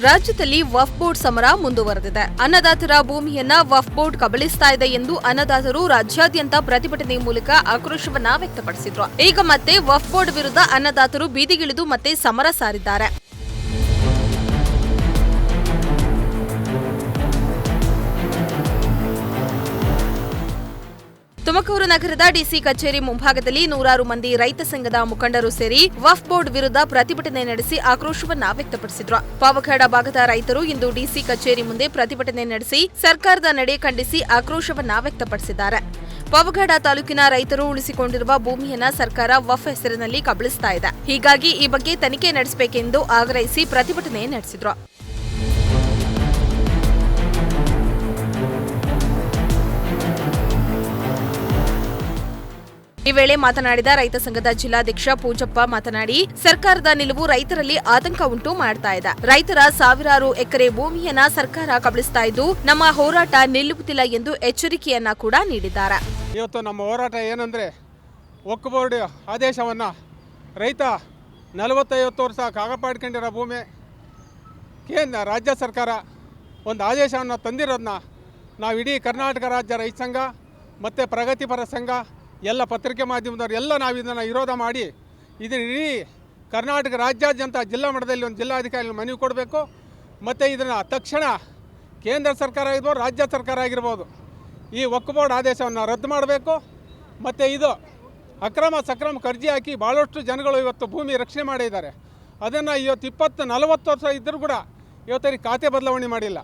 ರಾಜ್ಯದಲ್ಲಿ ವಕ್ಫ್ ಬೋರ್ಡ್ ಸಮರ ಮುಂದುವರೆದಿದೆ. ಅನ್ನದಾತರ ಭೂಮಿಯನ್ನ ವಕ್ಫ್ ಬೋರ್ಡ್ ಕಬಳಿಸ್ತಾ ಇದೆ ಎಂದು ಅನ್ನದಾತರು ರಾಜ್ಯಾದ್ಯಂತ ಪ್ರತಿಭಟನೆ ಮೂಲಕ ಆಕ್ರೋಶವನ್ನ ವ್ಯಕ್ತಪಡಿಸಿದ್ರು. ಈಗ ಮತ್ತೆ ವಕ್ಫ್ ಬೋರ್ಡ್ ವಿರುದ್ಧ ಅನ್ನದಾತರು ಬೀದಿಗಿಳಿದು ಮತ್ತೆ ಸಮರ ಸಾರಿದ್ದಾರೆ. ತುಮಕೂರು ನಗರದ ಡಿಸಿ ಕಚೇರಿ ಮುಂಭಾಗದಲ್ಲಿ ನೂರಾರು ಮಂದಿ ರೈತ ಸಂಘದ ಮುಖಂಡರು ಸೇರಿ ವಕ್ಫ್ ಬೋರ್ಡ್ ವಿರುದ್ಧ ಪ್ರತಿಭಟನೆ ನಡೆಸಿ ಆಕ್ರೋಶವನ್ನ ವ್ಯಕ್ತಪಡಿಸಿದ್ರು. ಪಾವಗಡ ಭಾಗದ ರೈತರು ಇಂದು ಡಿಸಿ ಕಚೇರಿ ಮುಂದೆ ಪ್ರತಿಭಟನೆ ನಡೆಸಿ ಸರ್ಕಾರದ ನಡೆ ಖಂಡಿಸಿ ಆಕ್ರೋಶವನ್ನ ವ್ಯಕ್ತಪಡಿಸಿದ್ದಾರೆ. ಪಾವಗಡ ತಾಲೂಕಿನ ರೈತರು ಉಳಿಸಿಕೊಂಡಿರುವ ಭೂಮಿಯನ್ನ ಸರ್ಕಾರ ವಕ್ಫ್ ಹೆಸರಿನಲ್ಲಿ ಕಬಳಿಸ್ತಾ ಇದೆ. ಹೀಗಾಗಿ ಈ ಬಗ್ಗೆ ತನಿಖೆ ನಡೆಸಬೇಕೆಂದು ಆಗ್ರಹಿಸಿ ಪ್ರತಿಭಟನೆ ನಡೆಸಿದ್ರು. ಈ ವೇಳೆ ಮಾತನಾಡಿದ ರೈತ ಸಂಘದ ಜಿಲ್ಲಾಧ್ಯಕ್ಷ ಪೂಜಪ್ಪ ಮಾತನಾಡಿ, ಸರ್ಕಾರದ ನಿಲುವು ರೈತರಲ್ಲಿ ಆತಂಕ ಉಂಟು ಮಾಡ್ತಾ ಇದೆ. ರೈತರ ಸಾವಿರಾರು ಎಕರೆ ಭೂಮಿಯನ್ನ ಸರ್ಕಾರ ಕಬಳಿಸ್ತಾ ಇದ್ದು ನಮ್ಮ ಹೋರಾಟ ನಿಲ್ಲುವುದಿಲ್ಲ ಎಂದು ಎಚ್ಚರಿಕೆಯನ್ನ ಕೂಡ ನೀಡಿದ್ದಾರೆ. ಇವತ್ತು ನಮ್ಮ ಹೋರಾಟ ಏನಂದ್ರೆ ವಕ್ಫ್ ಬೋರ್ಡ್ ಆದೇಶವನ್ನ ರೈತ 40-50 ವರ್ಷ ಕಾಗಪಾಡ್ಕೊಂಡಿರೋ ಭೂಮಿ ಕೇಂದ್ರ ರಾಜ್ಯ ಸರ್ಕಾರ ಒಂದು ಆದೇಶವನ್ನು ತಂದಿರೋದನ್ನ ನಾವು ಇಡೀ ಕರ್ನಾಟಕ ರಾಜ್ಯ ರೈತ ಸಂಘ ಮತ್ತು ಪ್ರಗತಿಪರ ಸಂಘ ಎಲ್ಲ ಪತ್ರಿಕೆ ಮಾಧ್ಯಮದವರು ಎಲ್ಲ ನಾವು ಇದನ್ನು ವಿರೋಧ ಮಾಡಿ ಇದನ್ನು ಇಡೀ ಕರ್ನಾಟಕ ರಾಜ್ಯಾದ್ಯಂತ ಜಿಲ್ಲಾ ಮಟ್ಟದಲ್ಲಿ ಒಂದು ಜಿಲ್ಲಾಧಿಕಾರಿ ಮನವಿ ಕೊಡಬೇಕು. ಮತ್ತು ಇದನ್ನು ತಕ್ಷಣ ಕೇಂದ್ರ ಸರ್ಕಾರ ಆಗಿರ್ಬೋದು, ರಾಜ್ಯ ಸರ್ಕಾರ ಆಗಿರ್ಬೋದು, ಈ ವಕ್ಫ್ ಬೋರ್ಡ್ ಆದೇಶವನ್ನು ರದ್ದು ಮಾಡಬೇಕು. ಮತ್ತು ಇದು ಅಕ್ರಮ ಸಕ್ರಮ ಅರ್ಜಿ ಹಾಕಿ ಭಾಳಷ್ಟು ಜನಗಳು ಇವತ್ತು ಭೂಮಿ ರಕ್ಷಣೆ ಮಾಡಿದ್ದಾರೆ. ಅದನ್ನು ಇವತ್ತು 20-40 ವರ್ಷ ಇದ್ದರೂ ಕೂಡ ಇವತ್ತರಿಗೆ ಖಾತೆ ಬದಲಾವಣೆ ಮಾಡಿಲ್ಲ.